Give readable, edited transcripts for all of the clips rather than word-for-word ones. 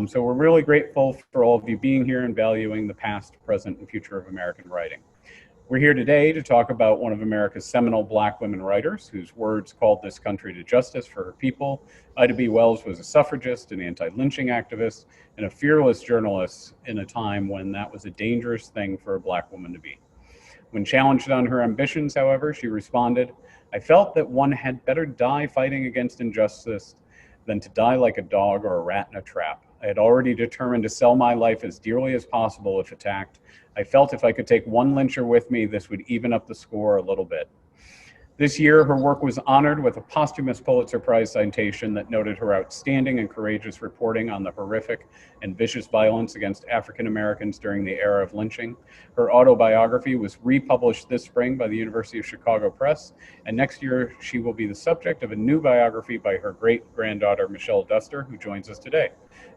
So we're really grateful for all of you being here and valuing the past, present, and future of American writing. We're here today to talk about one of America's seminal Black women writers whose words called this country to justice for her people. Ida B. Wells was a suffragist, an anti-lynching activist, and a fearless journalist in a time when that was a dangerous thing for a Black woman to be. When challenged on her ambitions, however, she responded, "I felt that one had better die fighting against injustice than to die like a dog or a rat in a trap. I had already determined to sell my life as dearly as possible if attacked. I felt if I could take one lyncher with me, this would even up the score a little bit." This year, her work was honored with a posthumous Pulitzer Prize citation that noted her outstanding and courageous reporting on the horrific and vicious violence against African Americans during the era of lynching. Her autobiography was republished this spring by the University of Chicago Press, and next year she will be the subject of a new biography by her great-granddaughter, Michelle Duster, who joins us today.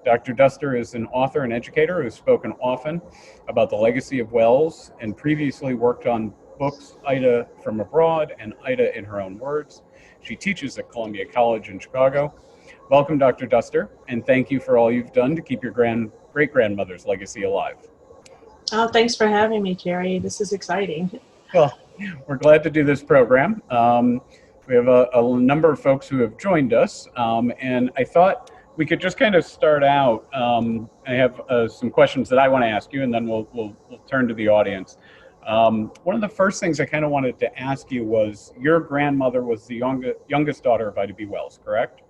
Dr. Duster is an author and educator who has spoken often about the legacy of Wells and previously worked on books Ida from Abroad and Ida in Her Own Words. She teaches at Columbia College in Chicago. Welcome, Dr. Duster, and thank you for all you've done to keep your great-grandmother's legacy alive. Oh, thanks for having me, Jerry. This is exciting. Well, we're glad to do this program. We have a number of folks who have joined us, and I thought we could just kind of start out. I have some questions that I want to ask you, and then we'll turn to the audience. One of the first things I kind of wanted to ask you was, your grandmother was the youngest daughter of Ida B. Wells, correct?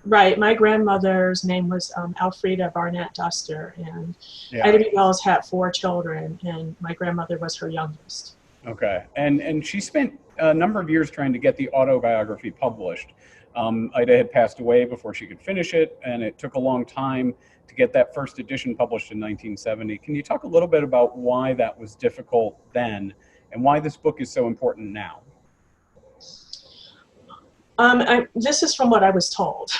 Right. My grandmother's name was Alfreda Barnett Duster, and Ida B. Wells had 4 children, and my grandmother was her youngest. Okay. And she spent a number of years trying to get the autobiography published. Ida had passed away before she could finish it, and it took a long time to get that first edition published in 1970. Can you talk a little bit about why that was difficult then and why this book is so important now? This is from what I was told,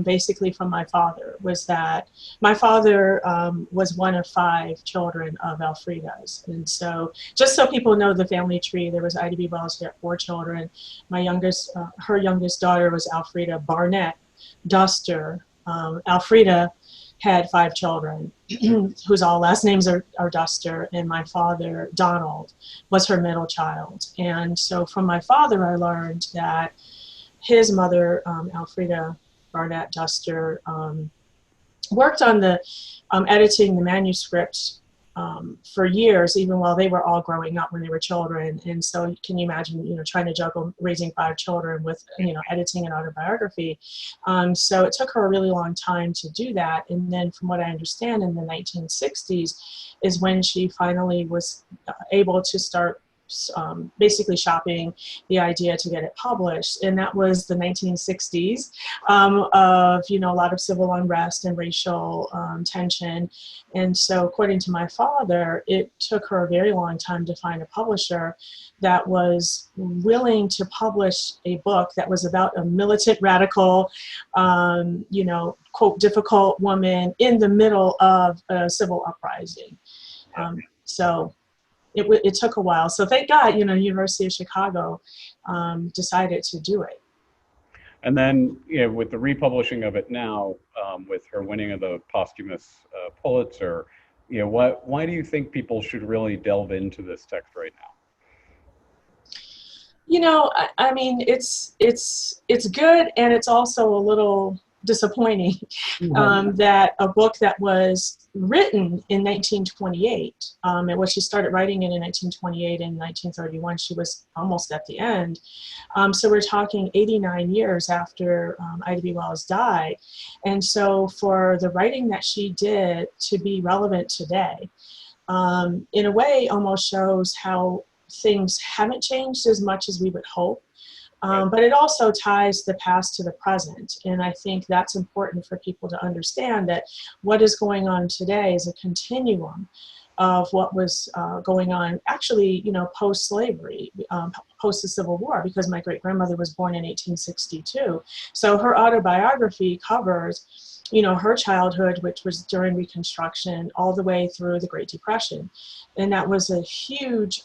basically from my father, was that my father was one of 5 children of Alfreda's. And so just so people know the family tree, there was Ida B. Wells, who had 4 children. My youngest, her youngest daughter was Alfreda Barnett Duster. Alfreda had 5 children whose all last names are Duster, and my father, Donald, was her middle child. And so from my father, I learned that his mother, Alfreda Barnett Duster, worked on the editing the manuscript for years, even while they were all growing up when they were children. And so can you imagine, trying to juggle raising 5 children with, editing an autobiography. So it took her a really long time to do that. And then from what I understand, in the 1960s is when she finally was able to start basically shopping the idea to get it published. And that was the 1960s of, a lot of civil unrest and racial tension. And so according to my father, it took her a very long time to find a publisher that was willing to publish a book that was about a militant, radical, quote, difficult woman in the middle of a civil uprising. So it took a while. So thank God, University of Chicago decided to do it. And then, with the republishing of it now, with her winning of the posthumous Pulitzer, why do you think people should really delve into this text right now? I mean, it's good, and it's also a little disappointing that a book that was written in 1928, and when she started writing it in 1928 and 1931, she was almost at the end. So we're talking 89 years after Ida B. Wells died. And so for the writing that she did to be relevant today, in a way almost shows how things haven't changed as much as we would hope. But it also ties the past to the present. And I think that's important for people to understand, that what is going on today is a continuum of what was going on, actually, post-slavery, post the Civil War, because my great-grandmother was born in 1862. So her autobiography covers, her childhood, which was during Reconstruction, all the way through the Great Depression. And that was a huge,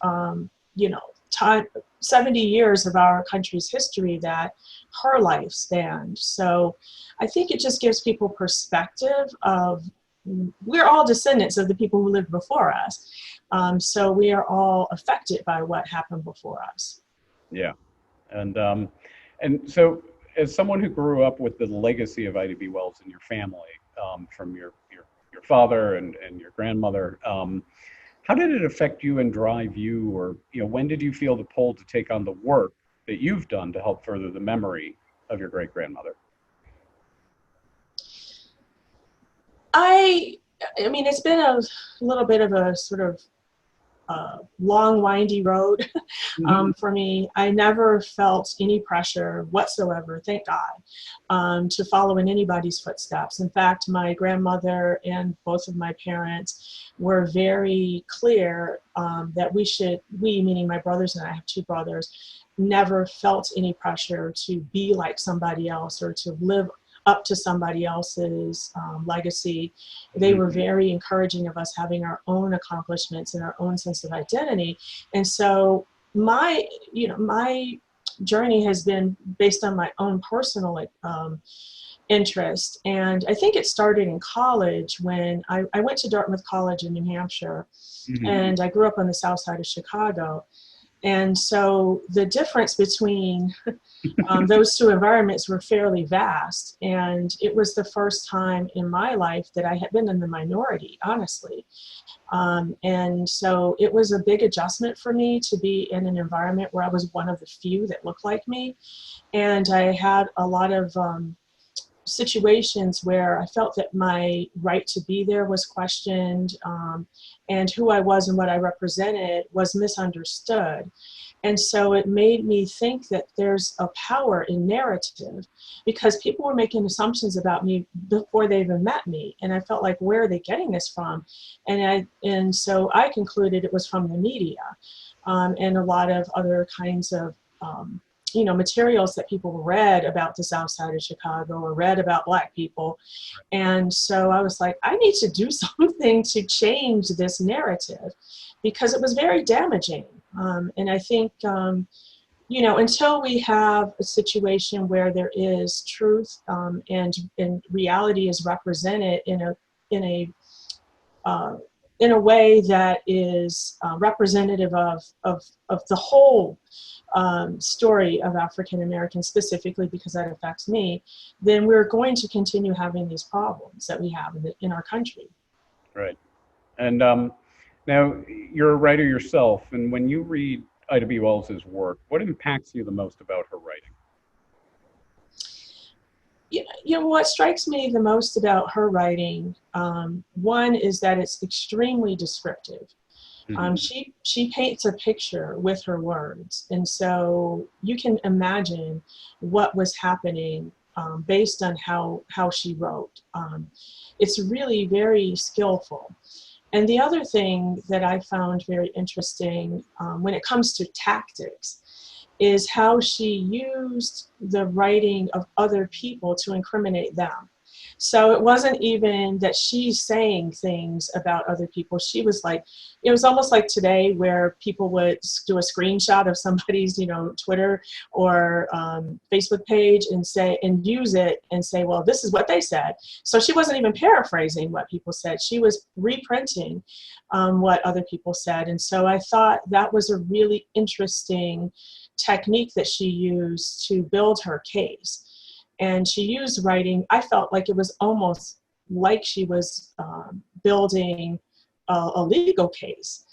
time, 70 years of our country's history that her life spanned. So I think it just gives people perspective of, we're all descendants of the people who lived before us. So we are all affected by what happened before us. Yeah. And so as someone who grew up with the legacy of Ida B. Wells in your family, from your father and your grandmother, how did it affect you and drive you, or when did you feel the pull to take on the work that you've done to help further the memory of your great grandmother? I mean, it's been a little bit of a sort of long, windy road for me. I never felt any pressure whatsoever, thank God, to follow in anybody's footsteps. In fact, my grandmother and both of my parents were very clear that we, meaning my brothers and I have two brothers, never felt any pressure to be like somebody else or to live up to somebody else's legacy. They were very encouraging of us having our own accomplishments and our own sense of identity. And so my journey has been based on my own personal interest. And I think it started in college when I went to Dartmouth College in New Hampshire, and I grew up on the south side of Chicago. And so the difference between those two environments were fairly vast. And it was the first time in my life that I had been in the minority, honestly. And so it was a big adjustment for me to be in an environment where I was one of the few that looked like me. And I had a lot of situations where I felt that my right to be there was questioned, and who I was and what I represented was misunderstood. And so it made me think that there's a power in narrative, because people were making assumptions about me before they even met me. And I felt like, where are they getting this from? And so I concluded it was from the media, and a lot of other kinds of materials that people read about the South Side of Chicago or read about Black people. And so I was like, I need to do something to change this narrative, because it was very damaging. And I think, until we have a situation where there is truth, and reality is represented in a way that is representative of the whole story of African Americans, specifically because that affects me, then we're going to continue having these problems that we have in our country. Right. And now you're a writer yourself, and when you read Ida B. Wells's work, what impacts you the most about her writing? What strikes me the most about her writing, one is that it's extremely descriptive. She paints a picture with her words, and so you can imagine what was happening based on how she wrote. It's really very skillful. And the other thing that I found very interesting when it comes to tactics is how she used the writing of other people to incriminate them. So it wasn't even that she's saying things about other people. She was like, it was almost like today where people would do a screenshot of somebody's, Twitter or Facebook page and use it and say, well, this is what they said. So she wasn't even paraphrasing what people said. She was reprinting what other people said. And so I thought that was a really interesting technique that she used to build her case. And she used writing, I felt like it was almost like she was building a legal case.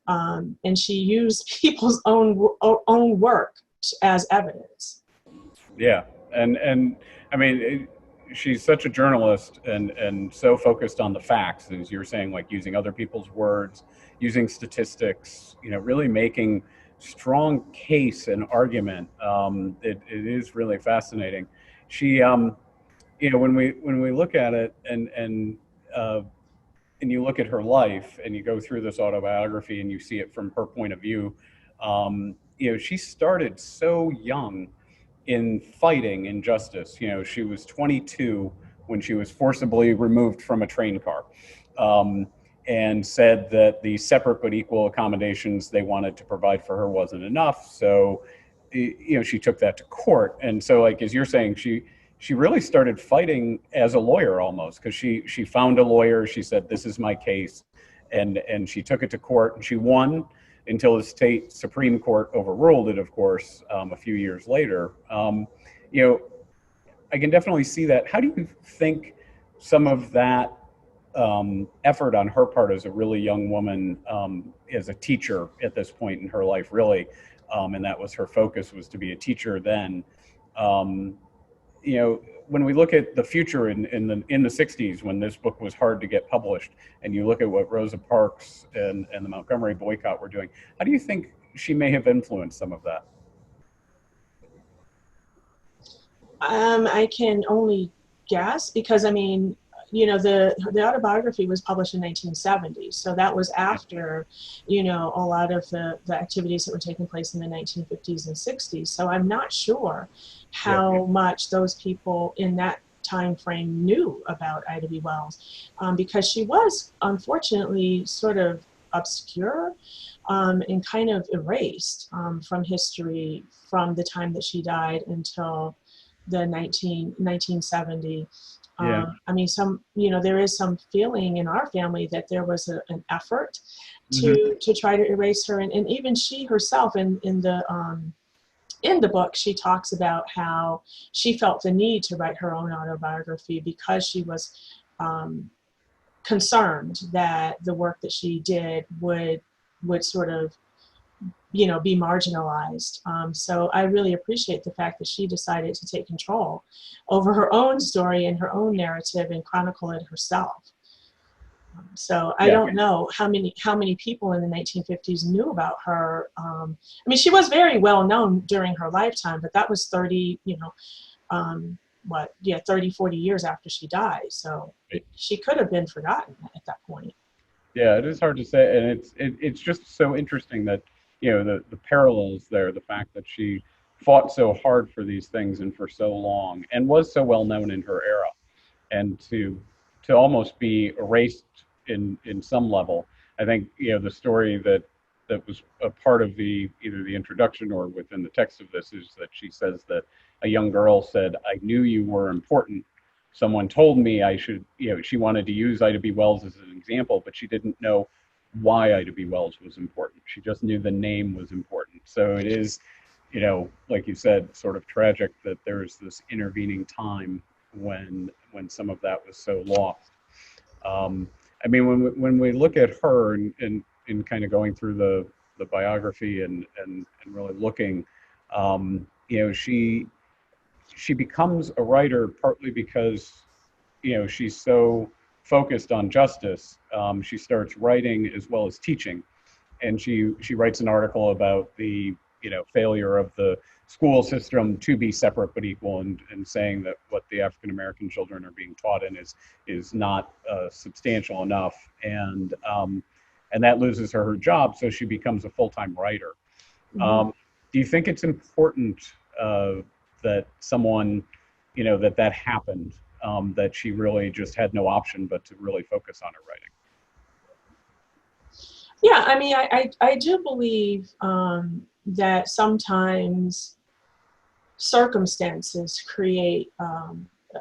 And she used people's own work as evidence. Yeah, and I mean, she's such a journalist and so focused on the facts, as you're saying, like using other people's words, using statistics, really making strong case and argument. It is really fascinating. She, when we look at it and you look at her life and you go through this autobiography and you see it from her point of view, she started so young in fighting injustice. She was 22 when she was forcibly removed from a train car. and said that the separate but equal accommodations they wanted to provide for her wasn't enough. So, you know, she took that to court. And so, like as you're saying, she really started fighting as a lawyer almost, because she found a lawyer. She said, "This is my case," and she took it to court, and she won until the state Supreme Court overruled it, of course, a few years later. You know, I can definitely see that. How do you think some of that effort on her part as a really young woman, as a teacher at this point in her life, really, and that was her focus, was to be a teacher then. Um, you know, when we look at the future in the 60s, when this book was hard to get published, and you look at what Rosa Parks and the Montgomery boycott were doing, how do you think she may have influenced some of that? I can only guess, because I mean, you know, the autobiography was published in 1970, so that was after, you know, a lot of the activities that were taking place in the 1950s and 60s. So I'm not sure Yeah. how much those people in that time frame knew about Ida B. Wells, because she was unfortunately sort of obscure, and kind of erased from history from the time that she died until the 1970. Yeah. I mean, you know, there is some feeling in our family that there was an effort Hmm. to try to erase her, and even she herself in the book, she talks about how she felt the need to write her own autobiography because she was concerned that the work that she did would sort of, you know, be marginalized. So I really appreciate the fact that she decided to take control over her own story and her own narrative and chronicle it herself. So I Yeah. don't know how many people in the 1950s knew about her. I mean, she was very well known during her lifetime, but that was 30, you know, 30, 40 years after she died. So she could have been forgotten at that point. Yeah, it is hard to say, and it's just so interesting that, you know, the parallels there, the fact that she fought so hard for these things and for so long, and was so well known in her era, and to almost be erased in some level. I think, you know, the story that was a part of the either the introduction or within the text of this is that she says that a young girl said, "I knew you were important. Someone told me I should," you know, she wanted to use Ida B. Wells as an example, but she didn't know why Ida B. Wells was important. She just knew the name was important. So it is, you know, like you said, sort of tragic that there's this intervening time when some of that was so lost. Um, I mean, when we look at her and kind of going through the biography and really looking, you know, she becomes a writer partly because, you know, she's so focused on justice. She starts writing as well as teaching, and she writes an article about the, you know, failure of the school system to be separate but equal, and saying that what the African American children are being taught in is not substantial enough, and that loses her job, so she becomes a full-time writer. Mhm. Do you think it's important that someone, you know, that happened, that she really just had no option but to really focus on her writing? Yeah, I mean, I do believe that sometimes circumstances create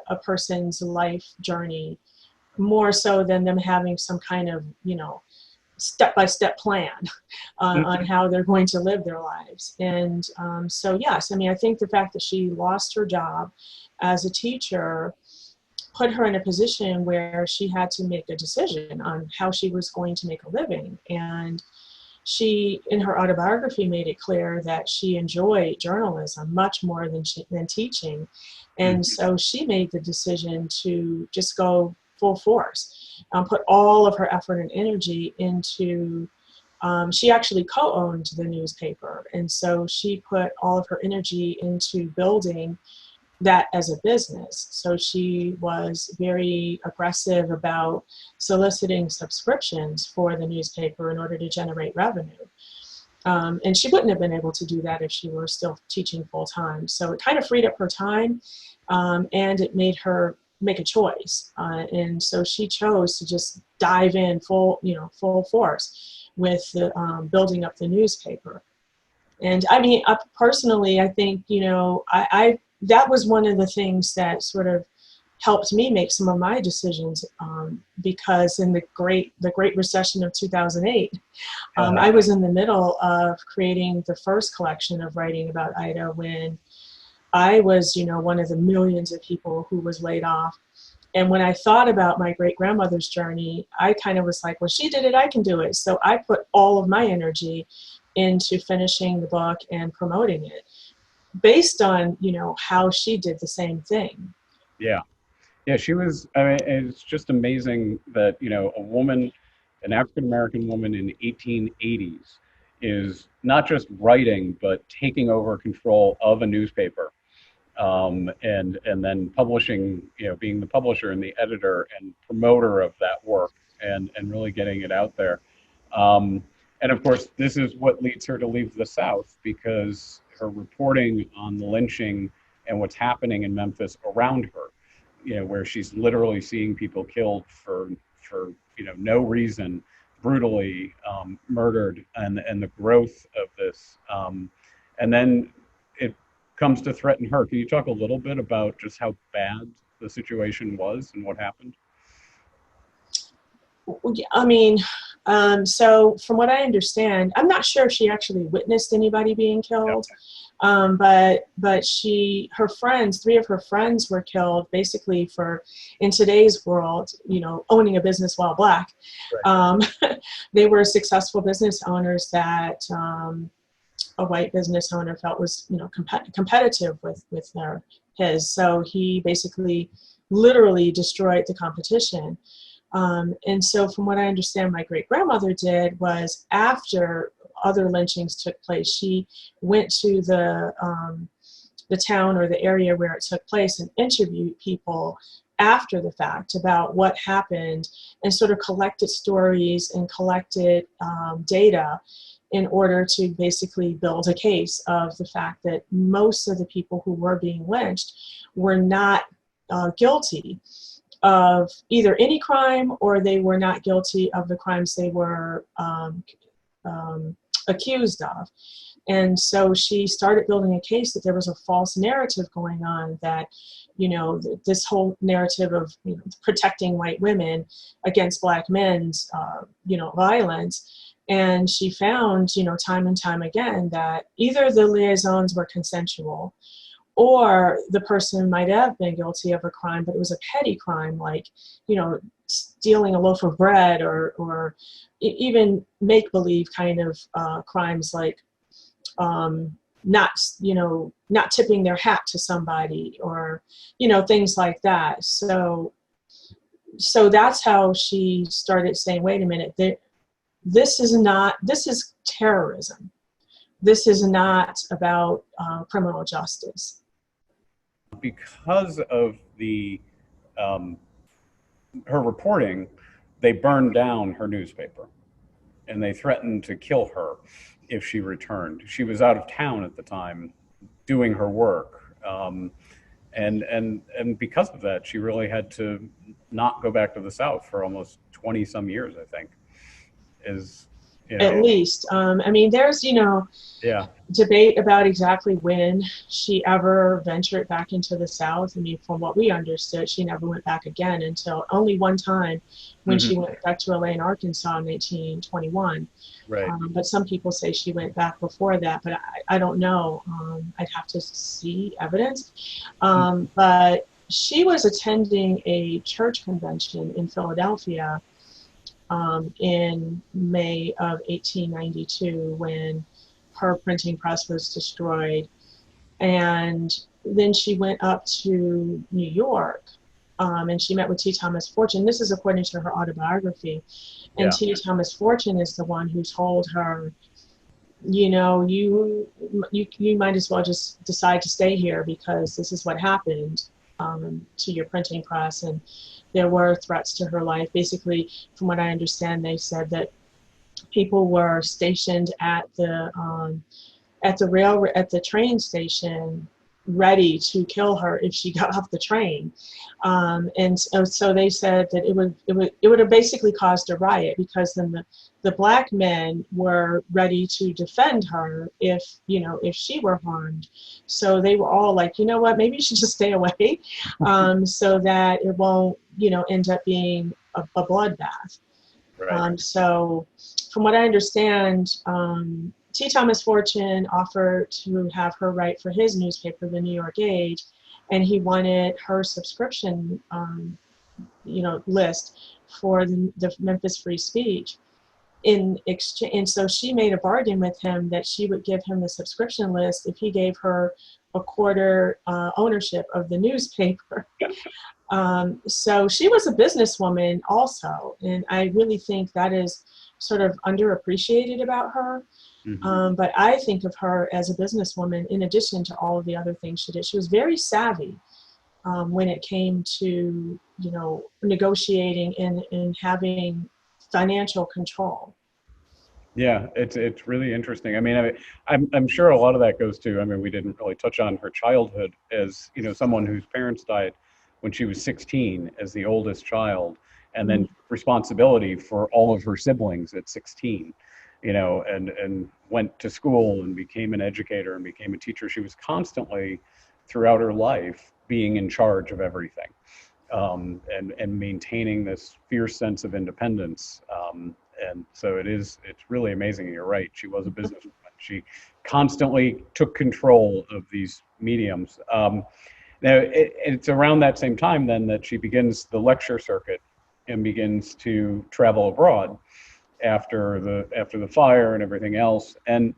a person's life journey more so than them having some kind of, you know, step-by-step plan on how they're going to live their lives. And so, yes, I mean, I think the fact that she lost her job as a teacher put her in a position where she had to make a decision on how she was going to make a living. And she, in her autobiography, made it clear that she enjoyed journalism much more than teaching. And so she made the decision to just go full force, put all of her effort and energy into, she actually co-owned the newspaper. And so she put all of her energy into building that as a business. So she was very aggressive about soliciting subscriptions for the newspaper in order to generate revenue. And she wouldn't have been able to do that if she were still teaching full time. So it kind of freed up her time, and it made her make a choice. And so she chose to just dive in full force with the, building up the newspaper. And I mean, personally, I think, I that was one of the things that sort of helped me make some of my decisions, because in the Great Recession of 2008, I was in the middle of creating the first collection of writing about Ida when I was, one of the millions of people who was laid off. And when I thought about my great-grandmother's journey, I kind of was like, well, she did it, I can do it. So I put all of my energy into finishing the book and promoting it based on, how she did the same thing. Yeah. Yeah, she was, I mean, it's just amazing that, a woman, an African-American woman in the 1880s is not just writing, but taking over control of a newspaper, and then publishing, being the publisher and the editor and promoter of that work, and really getting it out there. And of course, this is what leads her to leave the South, because her reporting on the lynching and what's happening in Memphis around her, where she's literally seeing people killed for no reason, brutally murdered, and the growth of this, and then it comes to threaten her. Can you talk a little bit about just how bad the situation was and what happened? I mean, so from what I understand, I'm not sure if she actually witnessed anybody being killed. But her friends, 3 of her friends were killed basically for, in today's world, owning a business while black. Right. They were successful business owners that a white business owner felt was, competitive with his. So he basically literally destroyed the competition. And so from what I understand, my great-grandmother did was, after other lynchings took place, she went to the town or the area where it took place and interviewed people after the fact about what happened, and sort of collected stories and collected data in order to basically build a case of the fact that most of the people who were being lynched were not guilty of either any crime, or they were not guilty of the crimes they were accused of. And so she started building a case that there was a false narrative going on, that, this whole narrative of, protecting white women against black men's, violence. And she found, time and time again, that either the liaisons were consensual, or the person might have been guilty of a crime, but it was a petty crime, like, stealing a loaf of bread, or even make-believe kind of crimes, like not tipping their hat to somebody, or, things like that. So that's how she started saying, wait a minute, this is terrorism. This is not about criminal justice. Because of her reporting, they burned down her newspaper, and they threatened to kill her if she returned. She was out of town at the time doing her work, and because of that, she really had to not go back to the South for almost 20 some years, I think. At least. I mean, there's, debate about exactly when she ever ventured back into the South. I mean, from what we understood, she never went back again until only one time, when she went back to Elaine, Arkansas in 1821. Right. But some people say she went back before that, but I don't know. I'd have to see evidence. But she was attending a church convention in Philadelphia in May of 1892, when her printing press was destroyed. And then she went up to New York, and she met with T. Thomas Fortune. This is according to her autobiography. And T. Thomas Fortune is the one who told her, you might as well just decide to stay here, because this is what happened to your printing press. And there were threats to her life. Basically, from what I understand, they said that people were stationed at the train station ready to kill her if she got off the train. And so they said that it would have basically caused a riot, because then the black men were ready to defend her if she were harmed. So they were all like, you know what, maybe you should just stay away, so that it won't end up being a bloodbath. Right. So from what I understand, T. Thomas Fortune offered to have her write for his newspaper, the New York Age, and he wanted her subscription, list for the Memphis Free Speech in exchange. And so she made a bargain with him that she would give him the subscription list if he gave her a quarter ownership of the newspaper. So she was a businesswoman also, and I really think that is sort of underappreciated about her. Mm-hmm. But I think of her as a businesswoman in addition to all of the other things she did. She was very savvy when it came to, negotiating and having financial control. Yeah, it's really interesting. I mean, I'm sure a lot of that goes to, I mean, we didn't really touch on her childhood as, someone whose parents died when she was 16 as the oldest child, and then responsibility for all of her siblings at 16, and went to school and became an educator and became a teacher. She was constantly throughout her life being in charge of everything, and maintaining this fierce sense of independence. And so it's really amazing. You're right. She was a businesswoman. She constantly took control of these mediums. Now, it's around that same time then that she begins the lecture circuit and begins to travel abroad after the fire and everything else. And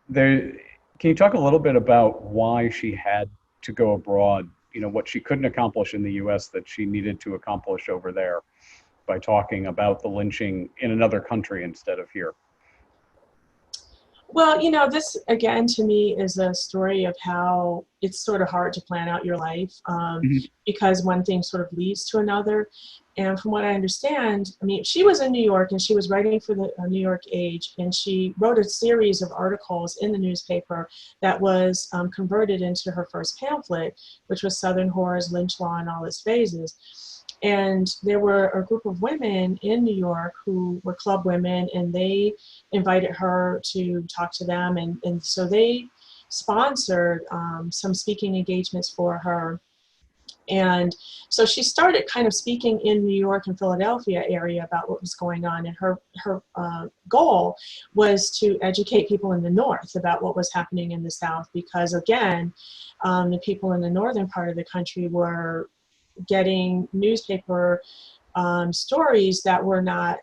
there, can you talk a little bit about why she had to go abroad? What she couldn't accomplish in the U.S. that she needed to accomplish over there by talking about the lynching in another country instead of here. Well, this again to me is a story of how it's sort of hard to plan out your life, Mhm. because one thing sort of leads to another. And from what I understand, I mean, she was in New York and she was writing for the New York Age, and she wrote a series of articles in the newspaper that was converted into her first pamphlet, which was Southern Horrors, Lynch Law in All Its Phases. And there were a group of women in New York who were club women, and they invited her to talk to them. And so they sponsored some speaking engagements for her. And so she started kind of speaking in New York and Philadelphia area about what was going on. And her goal was to educate people in the North about what was happening in the South, because again, the people in the northern part of the country were getting newspaper stories that were not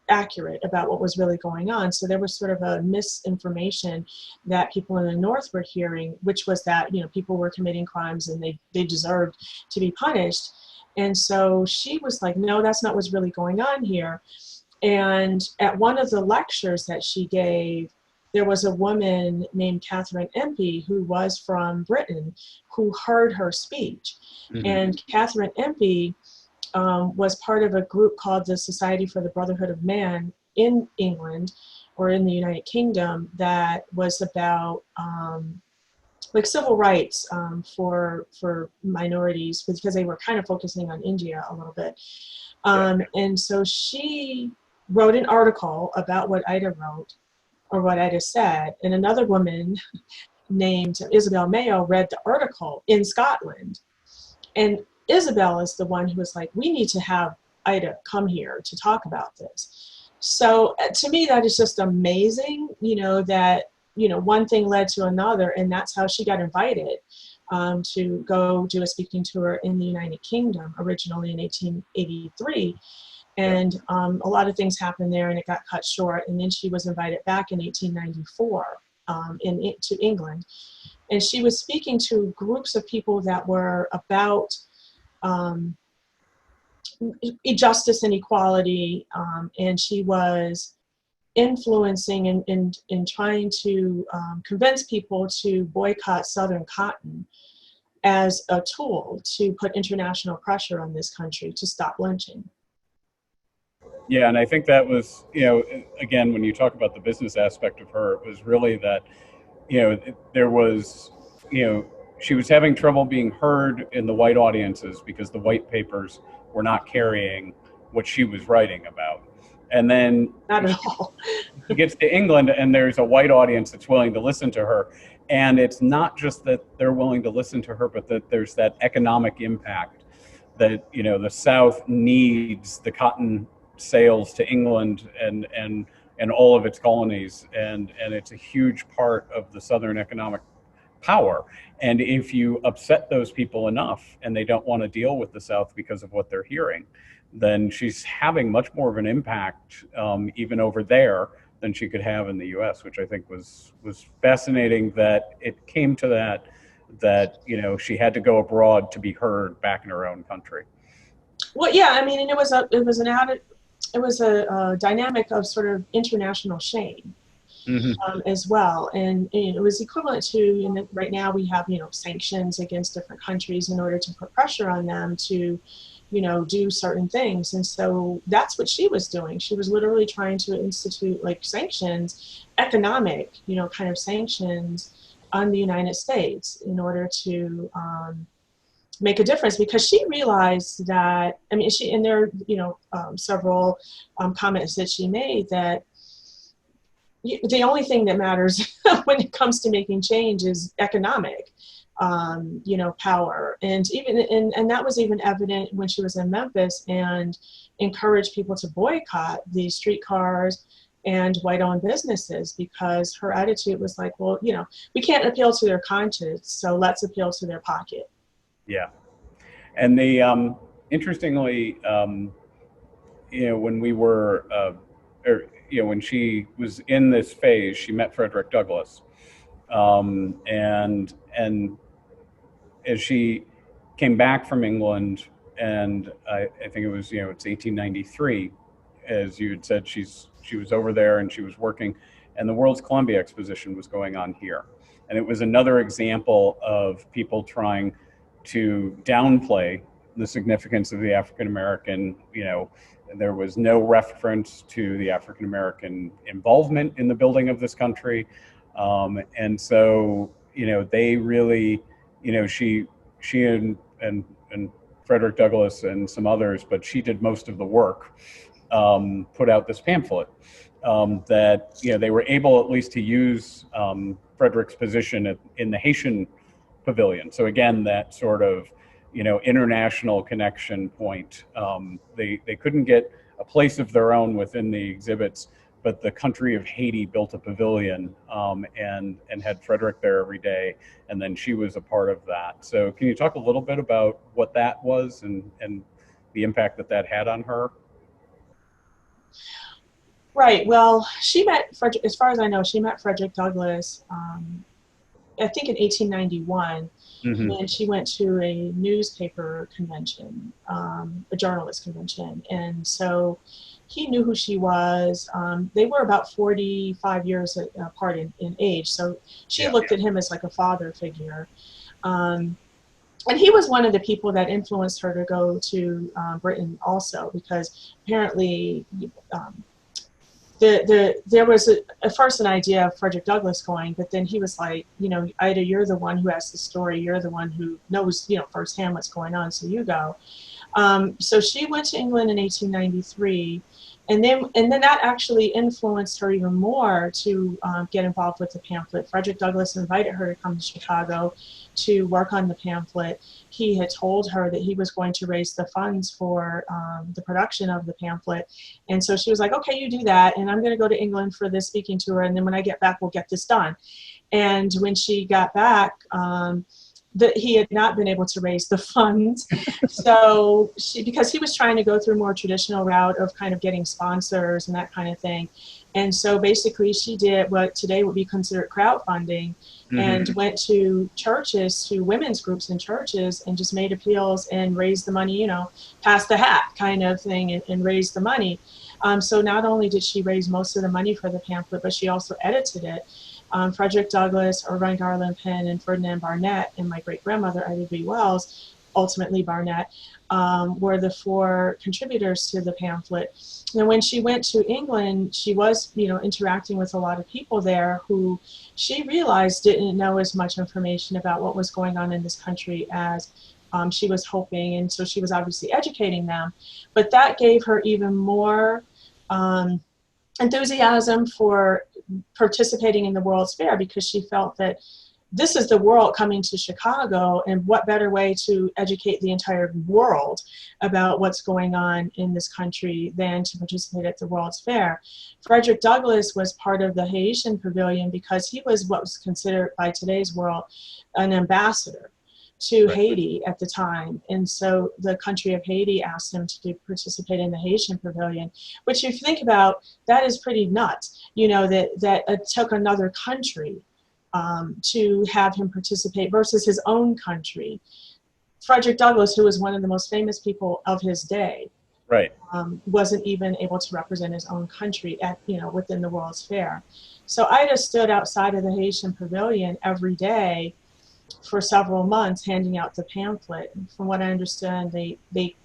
accurate about what was really going on. So there was sort of a misinformation that people in the North were hearing, which was that, people were committing crimes and they deserved to be punished. And so she was like, no, that's not what's really going on here. And at one of the lectures that she gave, there was a woman named Catherine Empey, who was from Britain, who heard her speech. Mhm. And Catherine Empey was part of a group called the Society for the Brotherhood of Man in England, or in the United Kingdom, that was about like civil rights for minorities, because they were kind of focusing on India a little bit. Yeah. And so she wrote an article about what Ida wrote, or what Ida said, and another woman named Isabel Mayo read the article in Scotland. And Isabel is the one who was like, we need to have Ida come here to talk about this. So to me, that is just amazing, that, one thing led to another, and that's how she got invited to go do a speaking tour in the United Kingdom, originally in 1883. Yeah. And a lot of things happened there, and it got cut short. And then she was invited back in 1894 to England. And she was speaking to groups of people that were about justice and equality, and she was influencing and trying to convince people to boycott Southern cotton as a tool to put international pressure on this country to stop lynching. Yeah, and I think that was, again, when you talk about the business aspect of her, it was really that, there was, you know, she was having trouble being heard in the white audiences because the white papers were not carrying what she was writing about. And then Not at all. she gets to England, and there's a white audience that's willing to listen to her. And it's not just that they're willing to listen to her, but that there's that economic impact that, you know, the South needs the cotton sales to England and all of its colonies, and it's a huge part of the Southern economic power. And if you upset those people enough and they don't want to deal with the South because of what they're hearing, then she's having much more of an impact even over there than she could have in the U.S., which I think was fascinating, that it came to that you know, she had to go abroad to be heard back in her own country. Well, yeah, I mean, and it was a dynamic of sort of international shame. As well, and it was equivalent to, right now we have, you know, sanctions against different countries in order to put pressure on them to, you know, do certain things. And so that's what she was doing. She was literally trying to institute like sanctions, economic, you know, kind of sanctions on the United States in order to make a difference, because she realized that, I mean, and there are, you know, several comments that she made that the only thing that matters when it comes to making change is economic, you know, power. And that was even evident when she was in Memphis and encouraged people to boycott these streetcars and white-owned businesses, because her attitude was like, well, you know, we can't appeal to their conscience, so let's appeal to their pocket. Yeah. And the interestingly, you know, when we were, you know, when she was in this phase, she met Frederick Douglass, and as she came back from England, and I think it was, you know, it's 1893, as you had said, she was over there and she was working, and the World's Columbia Exposition was going on here, and it was another example of people trying to downplay the significance of the African American. You know, there was no reference to the African American involvement in the building of this country, and so, you know, they really, you know, she and Frederick Douglass and some others, but she did most of the work, put out this pamphlet that, you know, they were able at least to use Frederick's position in the Haitian pavilion. So again, that sort of, you know, international connection point. They couldn't get a place of their own within the exhibits, but the country of Haiti built a pavilion and had Frederick there every day, and then she was a part of that. So can you talk a little bit about what that was and the impact that had on her? Right. Well, she met Frederick, as far as I know, she met Frederick Douglass, I think in 1891, and she went to a newspaper convention, a journalist convention, and so he knew who she was. They were about 45 years apart in age, so she looked at him as like a father figure. And he was one of the people that influenced her to go to Britain also, because apparently there was at first an idea of Frederick Douglass going, but then he was like, you know, Ida, you're the one who has the story. You're the one who knows, you know, firsthand what's going on, so you go. So she went to England in 1893. And then that actually influenced her even more to get involved with the pamphlet. Frederick Douglass invited her to come to Chicago to work on the pamphlet. He had told her that he was going to raise the funds for the production of the pamphlet. And so she was like, okay, you do that, and I'm going to go to England for this speaking tour, and then when I get back, we'll get this done. And when she got back, that he had not been able to raise the funds. So because he was trying to go through a more traditional route of kind of getting sponsors and that kind of thing. And so basically she did what today would be considered crowdfunding, and went to churches, to women's groups in churches, and just made appeals and raised the money, you know, pass the hat kind of thing, and raised the money. So not only did she raise most of the money for the pamphlet, but she also edited it. Frederick Douglass, Irvine Garland Penn, and Ferdinand Barnett, and my great-grandmother, Ida B. Wells, ultimately Barnett, were the four contributors to the pamphlet. And when she went to England, she was, interacting with a lot of people there who she realized didn't know as much information about what was going on in this country as she was hoping. And so she was obviously educating them. But that gave her even more enthusiasm for participating in the World's Fair, because she felt that this is the world coming to Chicago, and what better way to educate the entire world about what's going on in this country than to participate at the World's Fair. Frederick Douglass was part of the Haitian Pavilion because he was what was considered by today's world an ambassador to Haiti at the time. And so the country of Haiti asked him to participate in the Haitian Pavilion, which if you think about, that is pretty nuts, that it took another country to have him participate versus his own country. Frederick Douglass, who was one of the most famous people of his day, wasn't even able to represent his own country at, within the World's Fair. So Ida stood outside of the Haitian Pavilion every day for several months handing out the pamphlet. And from what I understand, they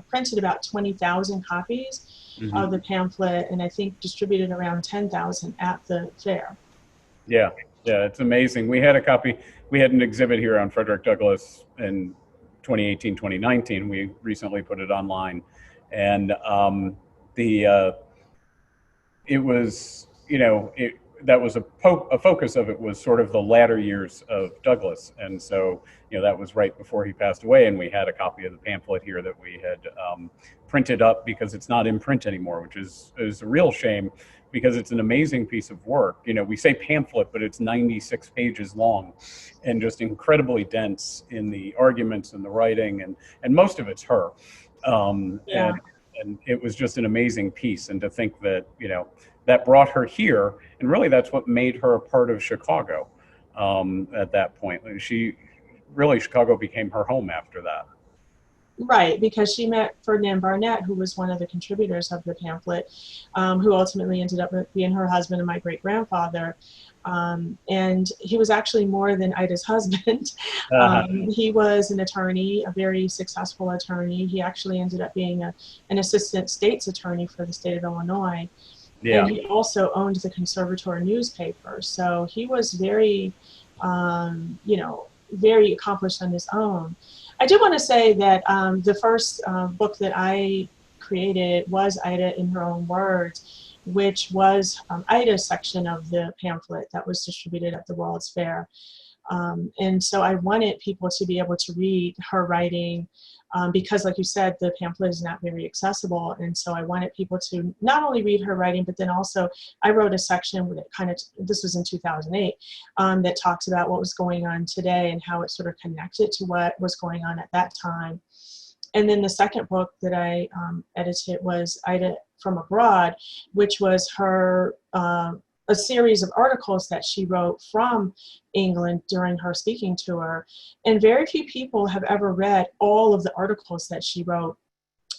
printed about 20,000 copies of the pamphlet, and I think distributed around 10,000 at the fair. Yeah, it's amazing. We had an exhibit here on Frederick Douglass in 2018, 2019. We recently put it online, and it was, that was a focus of it was sort of the latter years of Douglass. And so, that was right before he passed away. And we had a copy of the pamphlet here that we had printed up, because it's not in print anymore, which is a real shame, because it's an amazing piece of work. We say pamphlet, but it's 96 pages long and just incredibly dense in the arguments and the writing, and most of it's her. And it was just an amazing piece. And to think that, that brought her here, and really that's what made her a part of Chicago at that point. Chicago became her home after that. Right, because she met Ferdinand Barnett, who was one of the contributors of the pamphlet, who ultimately ended up being her husband and my great-grandfather. And he was actually more than Ida's husband. He was an attorney, a very successful attorney. He actually ended up being an assistant state's attorney for the state of Illinois. Yeah. And he also owned the Conservator newspaper. So he was very, very accomplished on his own. I do want to say that the first book that I created was Ida in Her Own Words, which was Ida's section of the pamphlet that was distributed at the World's Fair. And so I wanted people to be able to read her writing because, like you said, the pamphlet is not very accessible. And so I wanted people to not only read her writing, but then also I wrote a section that this was in 2008, that talks about what was going on today and how it sort of connected to what was going on at that time. And then the second book that I edited was Ida from Abroad, which was her a series of articles that she wrote from England during her speaking tour. And very few people have ever read all of the articles that she wrote,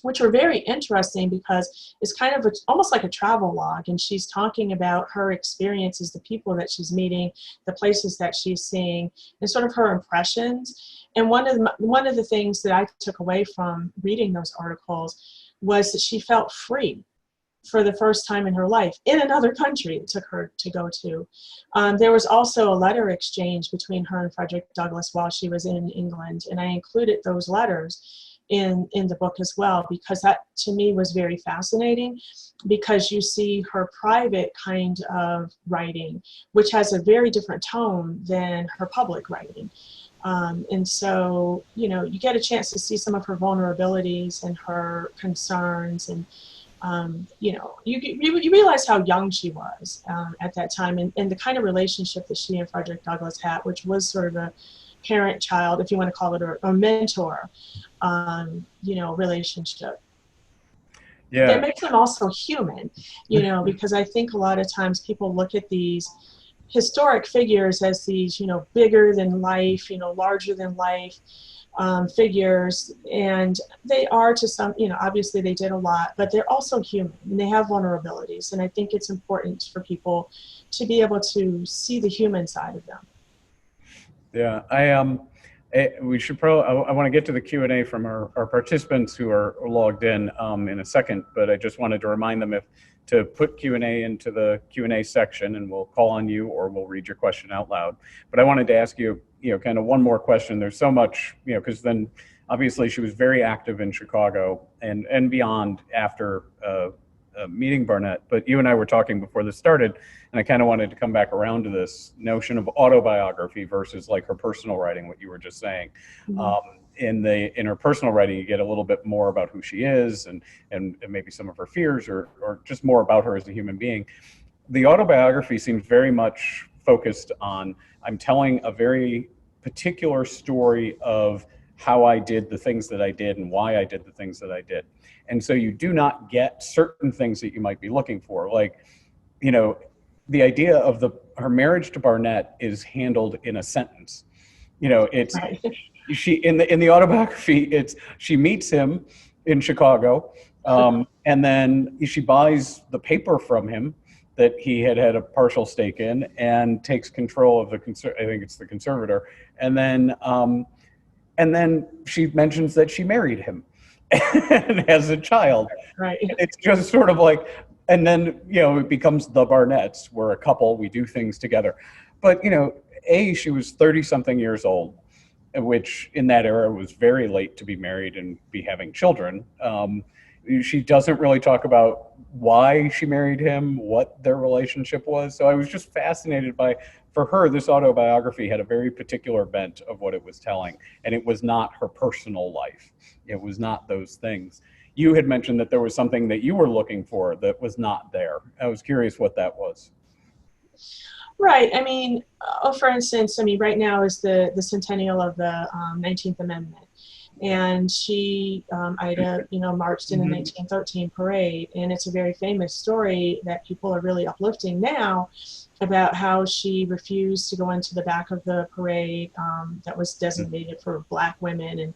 which were very interesting because it's kind of almost like a travel log. And she's talking about her experiences, the people that she's meeting, the places that she's seeing, and sort of her impressions. And one of the things that I took away from reading those articles was that she felt free for the first time in her life in another country it took her to go to. There was also a letter exchange between her and Frederick Douglass while she was in England, and I included those letters in the book as well, because that to me was very fascinating, because you see her private kind of writing, which has a very different tone than her public writing. And so, you get a chance to see some of her vulnerabilities and her concerns, and you realize how young she was at that time, and the kind of relationship that she and Frederick Douglass had, which was sort of a parent-child, if you want to call it, or a mentor, relationship. Yeah. That makes them also human, because I think a lot of times people look at these historic figures as these, bigger than life, larger than life figures, and they are to some, obviously they did a lot, but they're also human and they have vulnerabilities. And I think it's important for people to be able to see the human side of them. Yeah, We should probably, I want to get to the Q&A from our participants who are logged in a second, but I just wanted to remind them to put Q&A into the Q&A section, and we'll call on you or we'll read your question out loud. But I wanted to ask you, kind of one more question. There's so much, because then obviously she was very active in Chicago and beyond after meeting Barnett. But you and I were talking before this started, and I kind of wanted to come back around to this notion of autobiography versus like her personal writing, what you were just saying. Mm-hmm. In her personal writing, you get a little bit more about who she is and maybe some of her fears or just more about her as a human being. The autobiography seems very much focused on, I'm telling a very particular story of how I did the things that I did and why I did the things that I did. And so you do not get certain things that you might be looking for. Like, the idea of her marriage to Barnett is handled in a sentence. It's right. She in the autobiography, she meets him in Chicago, and then she buys the paper from him that he had a partial stake in and takes control of I think it's the conservator, and then she mentions that she married him and has a child. Right. And it's just sort of like, and then, it becomes the Barnetts. We're a couple, we do things together. But, she was 30 something years old, which in that era was very late to be married and be having children. She doesn't really talk about why she married him, what their relationship was. So I was just fascinated by, for her, this autobiography had a very particular bent of what it was telling. And it was not her personal life. It was not those things. You had mentioned that there was something that you were looking for that was not there. I was curious what that was. Right. I mean, for instance, right now is the centennial of the 19th Amendment. And she, Ida, marched in the 1913 parade. And it's a very famous story that people are really uplifting now about how she refused to go into the back of the parade that was designated for Black women,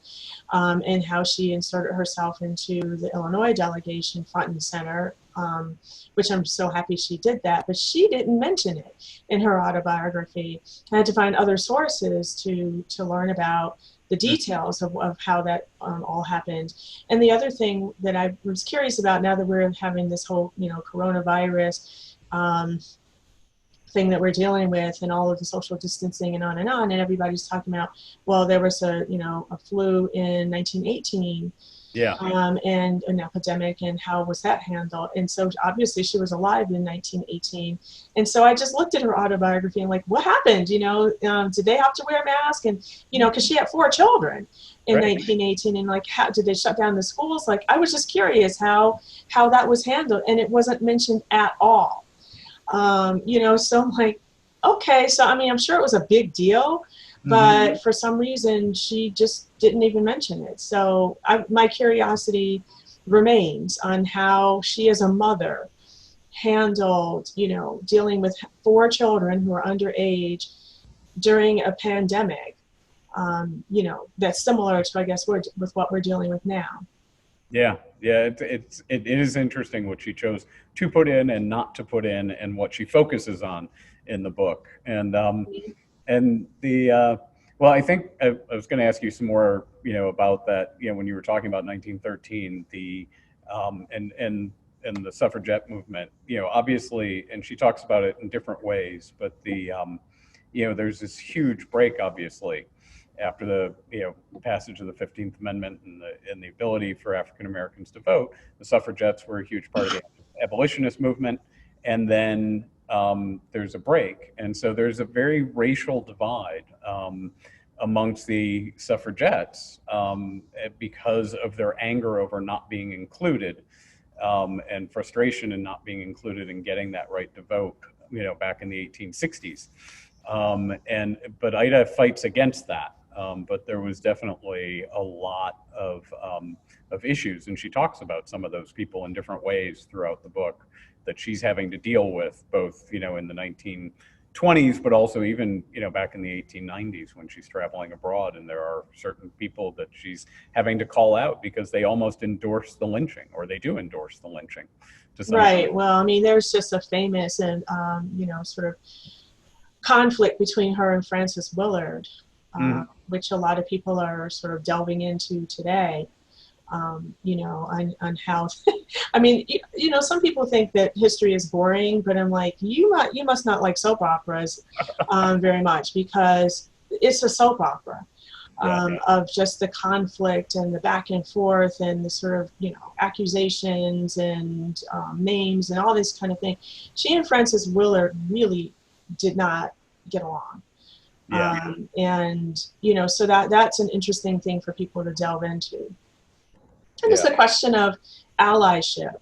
and how she inserted herself into the Illinois delegation front and center, which I'm so happy she did that. But she didn't mention it in her autobiography. I had to find other sources to learn about the details of how that all happened. And the other thing that I was curious about, now that we're having this whole, coronavirus thing that we're dealing with and all of the social distancing and on, and everybody's talking about, well, there was a flu in 1918. Yeah. And an epidemic, and how was that handled? And so obviously she was alive in 1918. And so I just looked at her autobiography and like, what happened? Did they have to wear a mask? And, because she had 4 children in 1918, and like, how did they shut down the schools? Like, I was just curious how that was handled, and it wasn't mentioned at all. So I'm like, okay, so I'm sure it was a big deal, but for some reason she just didn't even mention it. So my curiosity remains on how she as a mother handled, dealing with 4 children who are underage during a pandemic, that's similar to, I guess, with what we're dealing with now. Yeah, it is interesting what she chose to put in and not to put in, and what she focuses on in the book. And well, I think I was going to ask you some more, about that. When you were talking about 1913, and the suffragette movement, obviously, and she talks about it in different ways, but there's this huge break, obviously, after the passage of the 15th Amendment and the ability for African Americans to vote. The suffragettes were a huge part of the abolitionist movement, and then there's a break, and so there's a very racial divide amongst the suffragettes because of their anger over not being included, and frustration in not being included and getting that right to vote, back in the 1860s. But Ida fights against that. But there was definitely a lot of issues, and she talks about some of those people in different ways throughout the book that she's having to deal with, both in the 1920s, but also even back in the 1890s when she's traveling abroad, and there are certain people that she's having to call out because they almost endorse the lynching, or they do endorse the lynching. Right. Well, there's just a famous and sort of conflict between her and Frances Willard. Mhm. which a lot of people are sort of delving into today. You know, on how, I mean, some people think that history is boring, but I'm like, you must not like soap operas very much, because it's a soap opera Yeah. of just the conflict and the back and forth and the sort of, accusations and names and all this kind of thing. She and Frances Willard really did not get along. Yeah. And, so that's an interesting thing for people to delve into. And it's Yeah. a question of allyship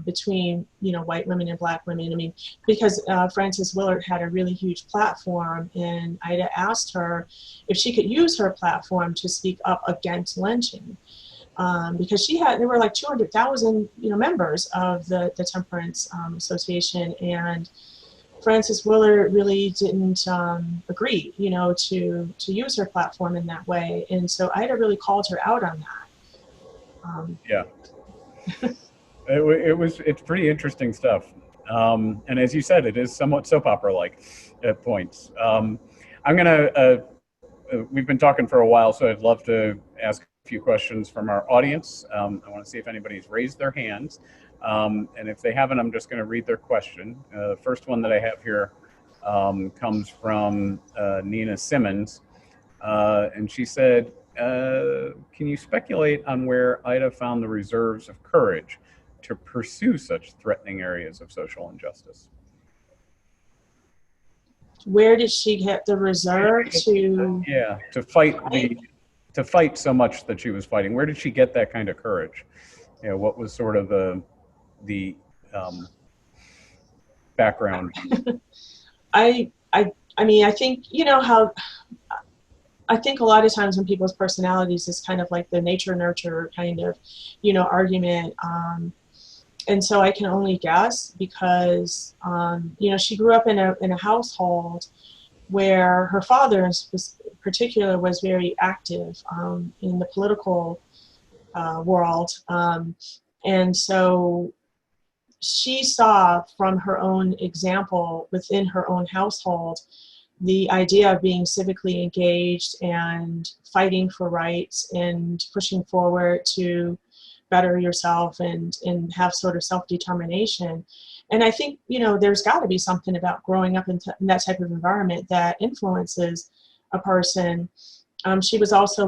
between, white women and black women. I mean, because Frances Willard had a really huge platform, and Ida asked her if she could use her platform to speak up against lynching. Because there were like 200,000, members of the Temperance Association, and Frances Willard really didn't agree, to use her platform in that way. And so Ida really called her out on that. Yeah. It's pretty interesting stuff. And as you said, it is somewhat soap opera like at points. I'm gonna we've been talking for a while, so I'd love to ask a few questions from our audience. I want to see if anybody's raised their hands, and if they haven't, I'm just going to read their question. The first one that I have here comes from Nina Simmons, and she said, "Can you speculate on where Ida found the reserves of courage to pursue such threatening areas of social injustice?" Where did she get the reserve to Yeah, to fight? fight so much that she was fighting. Where did she get that kind of courage? What was sort of the background? I mean, I think, how I think a lot of times when people's personalities is kind of like the nature nurture kind of, argument. And so I can only guess, because, she grew up in a household where her father in particular was very active in the political world. And so she saw from her own example within her own household the idea of being civically engaged and fighting for rights and pushing forward to better yourself and have sort of self-determination. And I think, there's got to be something about growing up in that type of environment that influences a person. She was also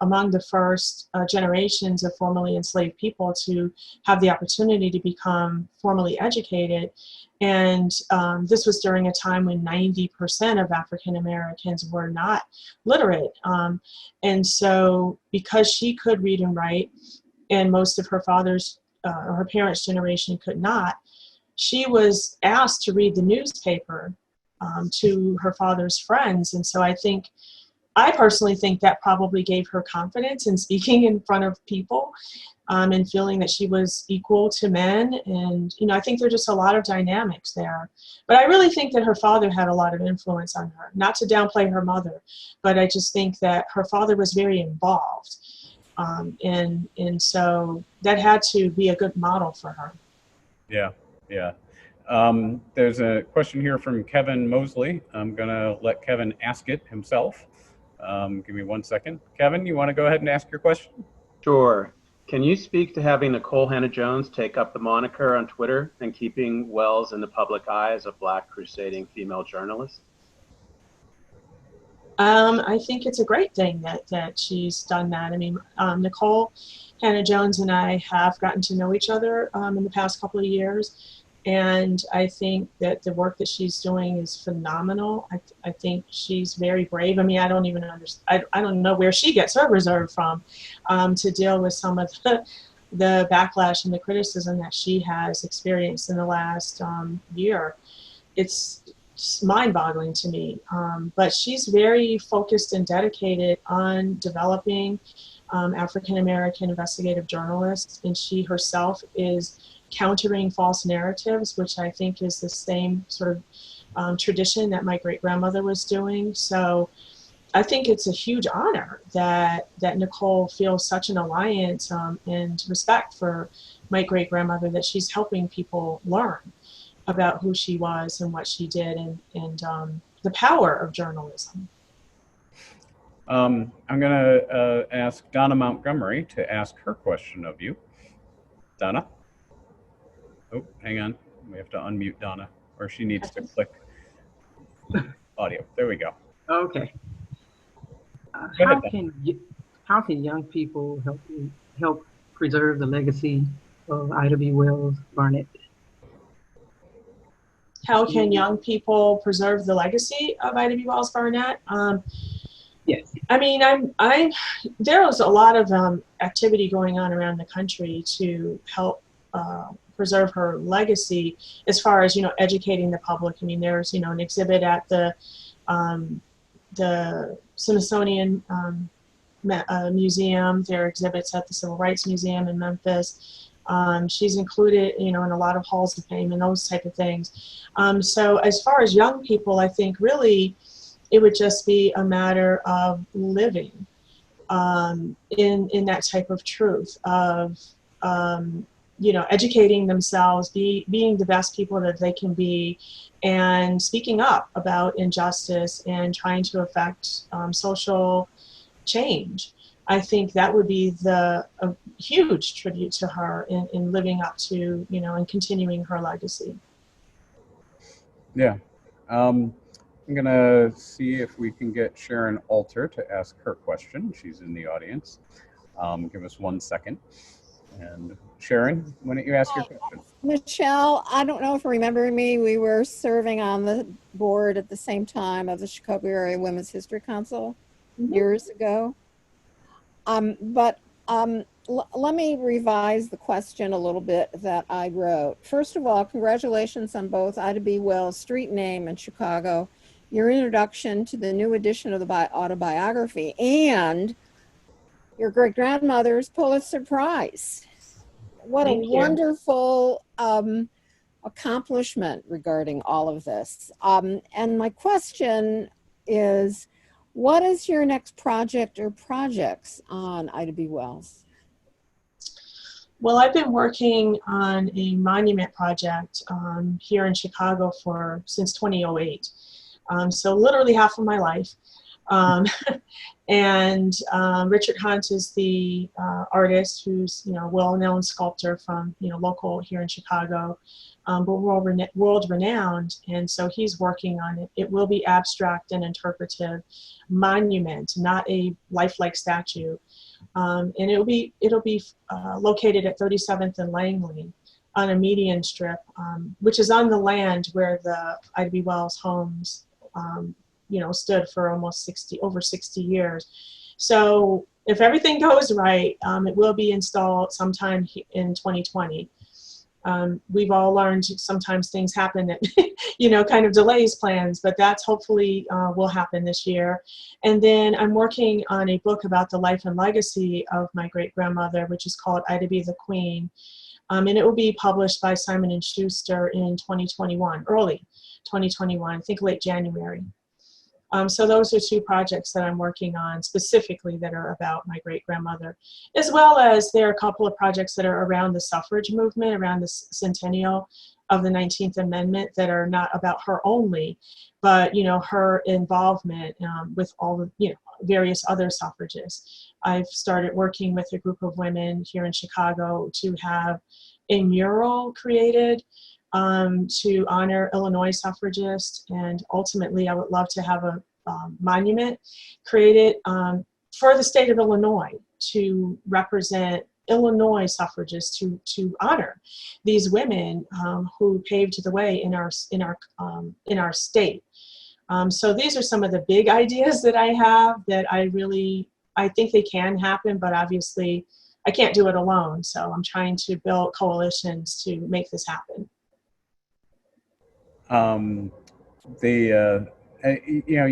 among the first generations of formerly enslaved people to have the opportunity to become formally educated. And this was during a time when 90% of African Americans were not literate. And so because she could read and write, and most of her her parents' generation could not, she was asked to read the newspaper to her father's friends. And so I personally think that probably gave her confidence in speaking in front of people, and feeling that she was equal to men. And, I think there's just a lot of dynamics there. But I really think that her father had a lot of influence on her. Not to downplay her mother, but I just think that her father was very involved. And so that had to be a good model for her. Yeah, yeah. There's a question here from Kevin Mosley. I'm going to let Kevin ask it himself. Give me 1 second. Kevin, you want to go ahead and ask your question? Sure. Can you speak to having Nicole Hannah-Jones take up the moniker on Twitter and keeping Wells in the public eye as a Black crusading female journalist? I think it's a great thing that she's done that. I mean, Nicole Hannah-Jones and I have gotten to know each other in the past couple of years. And I think that the work that she's doing is phenomenal. I think she's very brave. I mean, I don't even understand. I don't know where she gets her reserve from to deal with some of the backlash and the criticism that she has experienced in the last year. It's mind-boggling to me. But she's very focused and dedicated on developing African-American investigative journalists, and she herself is countering false narratives, which I think is the same sort of tradition that my great-grandmother was doing. So I think it's a huge honor that Nicole feels such an alliance and respect for my great-grandmother, that she's helping people learn about who she was and what she did, and the power of journalism. I'm going to ask Donna Montgomery to ask her question of you. Donna? Oh, hang on. We have to unmute Donna, or she needs to click audio. There we go. Okay. Go ahead, How can young people help preserve the legacy of Ida B. Wells Barnett? How can young people preserve the legacy of Ida B. Wells Barnett? Yes. I mean, there was a lot of activity going on around the country to help preserve her legacy, as far as, educating the public. I mean, there's, an exhibit at the Smithsonian Museum. There are exhibits at the Civil Rights Museum in Memphis. She's included, in a lot of halls of fame and those type of things. So as far as young people, I think really it would just be a matter of living in that type of truth of, educating themselves, being the best people that they can be, and speaking up about injustice and trying to affect social change. I think that would be a huge tribute to her in living up to, and continuing her legacy. Yeah. I'm going to see if we can get Sharon Alter to ask her question. She's in the audience. Give us 1 second. And Sharon, why don't you ask your question? Michelle, I don't know if you remember me. We were serving on the board at the same time of the Chicago Area Women's History Council years ago. Let me revise the question a little bit that I wrote. First of all, congratulations on both Ida B. Wells' street name in Chicago, your introduction to the new edition of the autobiography, and your great-grandmother's Pulitzer Prize. What a wonderful accomplishment regarding all of this. And my question is, what is your next project or projects on Ida B. Wells? Well, I've been working on a monument project here in Chicago since 2008. So literally half of my life. And Richard Hunt is the artist who's, well-known sculptor from, local here in Chicago, but world-renowned. And so he's working on it. It will be abstract and interpretive monument, not a lifelike statue. And it'll be located at 37th and Langley on a median strip, which is on the land where the Ida B. Wells homes stood for over 60 years. So if everything goes right, it will be installed sometime in 2020. We've all learned sometimes things happen that, kind of delays plans, but that's hopefully will happen this year. And then I'm working on a book about the life and legacy of my great-grandmother, which is called Ida B. the Queen. And it will be published by Simon & Schuster in 2021, early 2021, I think late January. So those are two projects that I'm working on specifically that are about my great-grandmother, as well as there are a couple of projects that are around the suffrage movement, around the centennial of the 19th Amendment, that are not about her only, but, her involvement with all the, various other suffragists. I've started working with a group of women here in Chicago to have a mural created to honor Illinois suffragists, and ultimately I would love to have a monument created for the state of Illinois to represent Illinois suffragists, to honor these women who paved the way in our state. So these are some of the big ideas that I have that I think they can happen, but obviously I can't do it alone. So I'm trying to build coalitions to make this happen. You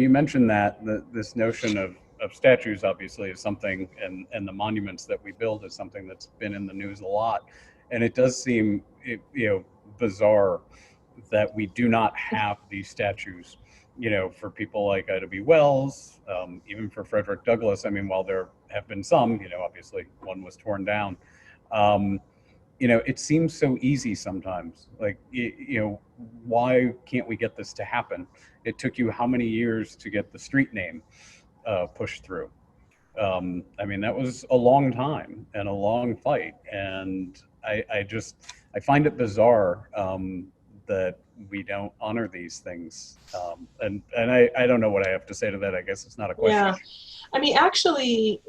mentioned that this notion of statues obviously is something, and the monuments that we build is something that's been in the news a lot, and it does seem bizarre that we do not have these statues, for people like Ida B. Wells, even for Frederick Douglass. I mean, while there have been some, obviously one was torn down. It seems so easy sometimes. Like, why can't we get this to happen? It took you how many years to get the street name? pushed through. I mean, that was a long time and a long fight, and I find it bizarre that we don't honor these things. And I don't know what I have to say to that. I guess it's not a question. Yeah, I mean, actually,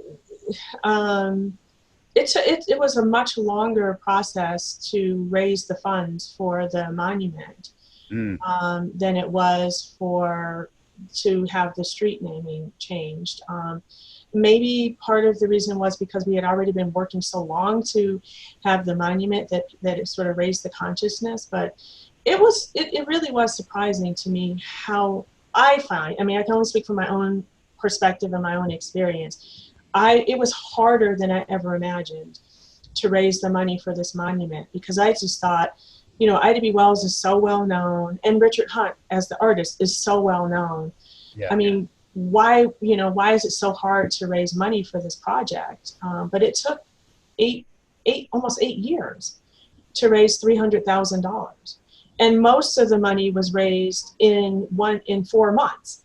it was a much longer process to raise the funds for the monument than it was to have the street naming changed. Maybe part of the reason was because we had already been working so long to have the monument that it sort of raised the consciousness. But it really was surprising to me how I mean, I can only speak from my own perspective and my own experience. It was harder than I ever imagined to raise the money for this monument, because I just thought, you know, Ida B. Wells is so well known, and Richard Hunt as the artist is so well known. Yeah. I mean, why is it so hard to raise money for this project? But it took almost 8 years to raise $300,000, and most of the money was raised in 4 months.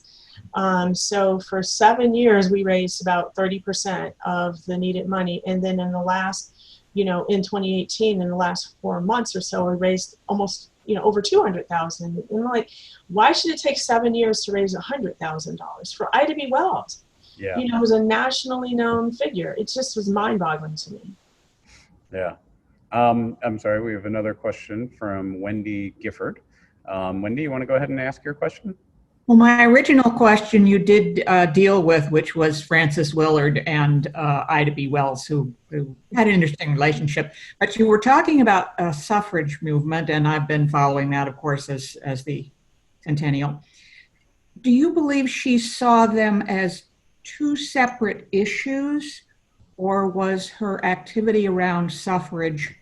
So for 7 years, we raised about 30% of the needed money, and then in the last, in 2018, in the last 4 months or so, we raised almost, over 200,000. And we're like, why should it take 7 years to raise $100,000 for Ida B. Wells? Yeah. It was a nationally known figure. It just was mind-boggling to me. Yeah. I'm sorry, we have another question from Wendy Gifford. Wendy, you want to go ahead and ask your question? Well, my original question you did deal with, which was Frances Willard and Ida B. Wells, who had an interesting relationship. But you were talking about a suffrage movement, and I've been following that, of course, as the centennial. Do you believe she saw them as two separate issues, or was her activity around suffrage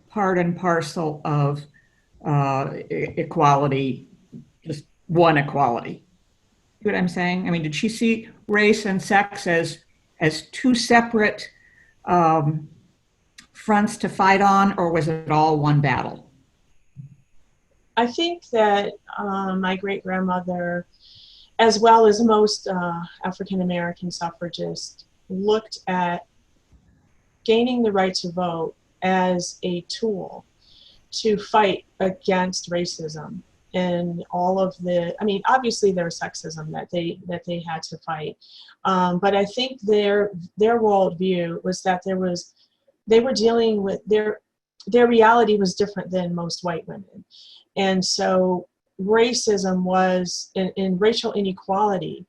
part and parcel of equality, just one equality? See what I'm saying? I mean, did she see race and sex as two separate fronts to fight on, or was it all one battle? I think that my great-grandmother, as well as most African-American suffragists, looked at gaining the right to vote as a tool to fight against racism and all of obviously there was sexism that they had to fight, but I think their worldview was that they were dealing with their reality was different than most white women, and so racism was in racial inequality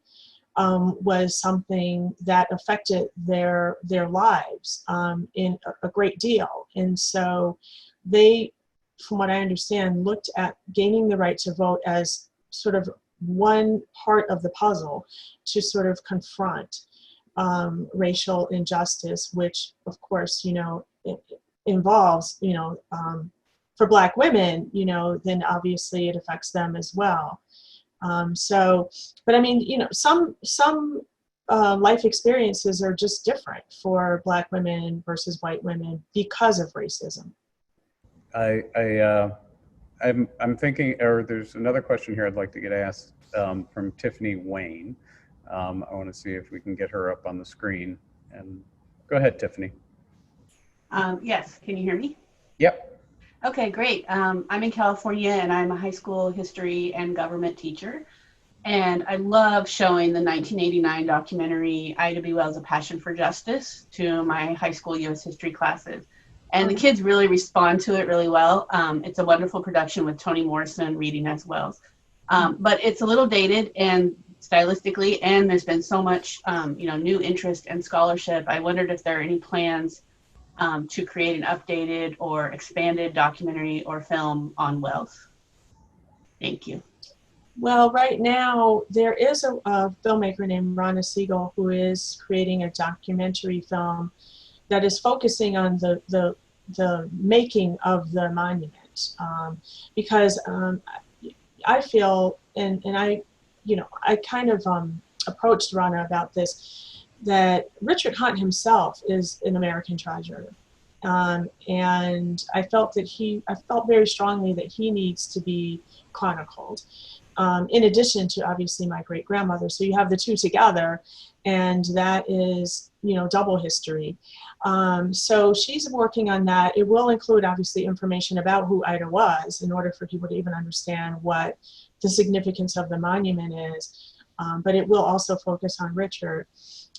was something that affected their lives in a great deal, and so they, from what I understand, looked at gaining the right to vote as sort of one part of the puzzle to sort of confront racial injustice, which of course, it involves, for Black women, then obviously it affects them as well. But I mean, some life experiences are just different for Black women versus white women because of racism. I'm thinking, or there's another question here I'd like to get asked from Tiffany Wayne. I want to see if we can get her up on the screen. And go ahead, Tiffany. Yes, can you hear me? Yep. Okay, great. I'm in California, and I'm a high school history and government teacher. And I love showing the 1989 documentary, Ida B. Wells, A Passion for Justice, to my high school U.S. history classes. And the kids really respond to it really well. It's a wonderful production with Toni Morrison reading as well. But it's a little dated and stylistically, and there's been so much new interest and scholarship. I wondered if there are any plans to create an updated or expanded documentary or film on Wells. Thank you. Well, right now there is a filmmaker named Rana Siegel who is creating a documentary film that is focusing on the making of the monument, because I feel, and I kind of approached Rana about this, that Richard Hunt himself is an American treasure, and I felt very strongly that he needs to be chronicled. in addition to obviously my great-grandmother. So you have the two together, and that is, you know, double history. So she's working on that. It will include obviously information about who Ida was in order for people to even understand what the significance of the monument is. But it will also focus on Richard.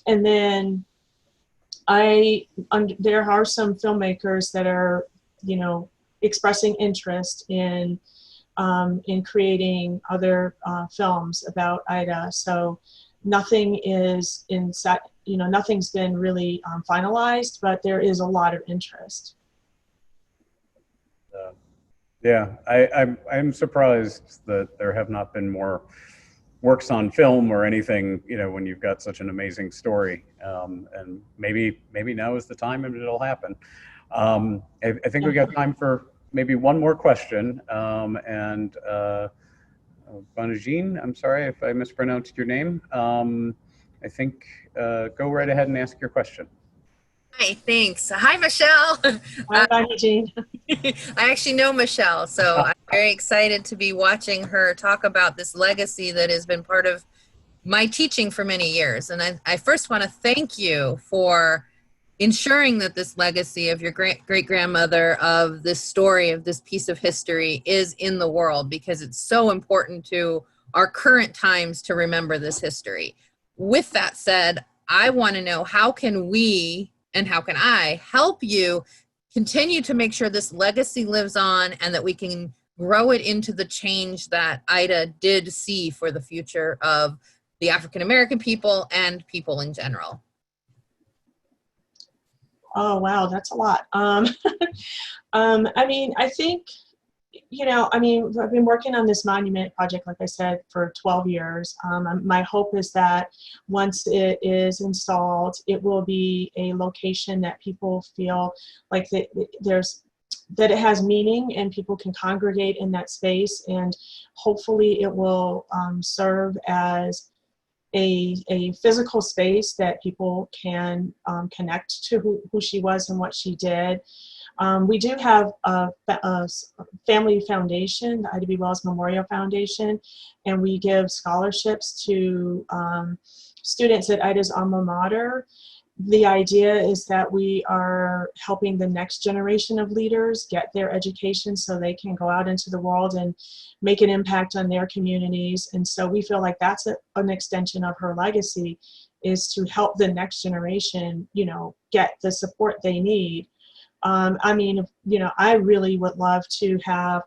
And then there are some filmmakers that are, you know, expressing interest in creating other films about Ida. So nothing is you know, nothing's been really finalized, but there is a lot of interest. Yeah, I'm surprised that there have not been more works on film or anything, you know, when you've got such an amazing story. And maybe now is the time and it'll happen. I think we got time for maybe one more question. Bonagine, I'm sorry if I mispronounced your name. I think go right ahead and ask your question. Hi, thanks. Hi, Michelle. Hi, Jean. I actually know Michelle, so I'm very excited to be watching her talk about this legacy that has been part of my teaching for many years. And I first want to thank you for ensuring that this legacy of your great-grandmother, of this story, of this piece of history is in the world, because it's so important to our current times to remember this history. With that said, I want to know, how can we and how can I help you continue to make sure this legacy lives on and that we can grow it into the change that Ida did see for the future of the African-American people and people in general? Oh, wow, that's a lot. I mean, I think, you know, I mean, I've been working on this monument project, like I said, for 12 years. My hope is that once it is installed, it will be a location that people feel like that it has meaning and people can congregate in that space, and hopefully it will serve as a physical space that people can connect to who she was and what she did. We do have a family foundation, the Ida B. Wells Memorial Foundation, and we give scholarships to students at Ida's alma mater. The idea is that we are helping the next generation of leaders get their education so they can go out into the world and make an impact on their communities. And so we feel like that's an extension of her legacy, is to help the next generation, you know, get the support they need. I mean, you know, I really would love to have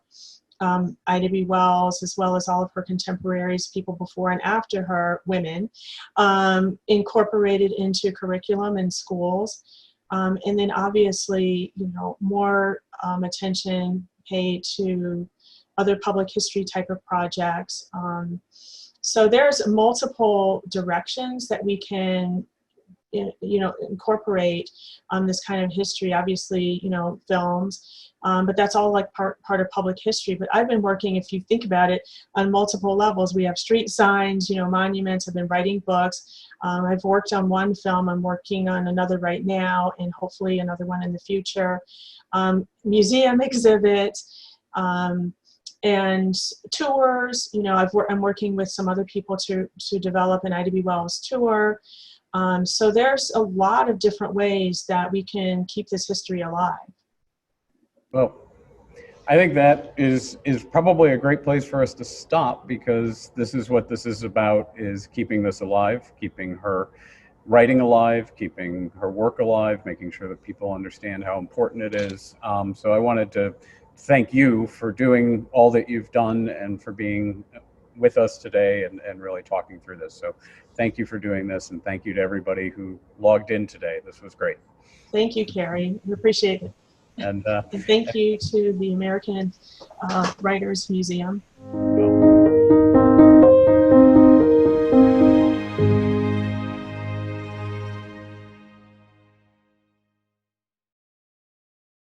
Ida B. Wells, as well as all of her contemporaries, people before and after her, women, incorporated into curriculum in schools. And then obviously, you know, more attention paid to other public history type of projects. So there's multiple directions that we can, you know, incorporate this kind of history. Obviously, you know, films, but that's all like part of public history. But I've been working, if you think about it, on multiple levels. We have street signs, you know, monuments. I've been writing books. I've worked on one film. I'm working on another right now, and hopefully another one in the future. Museum exhibits. And tours, you know, I'm working with some other people to develop an Ida B. Wells tour. So there's a lot of different ways that we can keep this history alive. Well, I think that is probably a great place for us to stop, because this is what this is about, is keeping this alive, keeping her writing alive, keeping her work alive, making sure that people understand how important it is. So I wanted to thank you for doing all that you've done and for being with us today and really talking through this. So thank you for doing this, and thank you to everybody who logged in today. This was great. Thank you, Carrie. We appreciate it. And thank you to the American Writers Museum.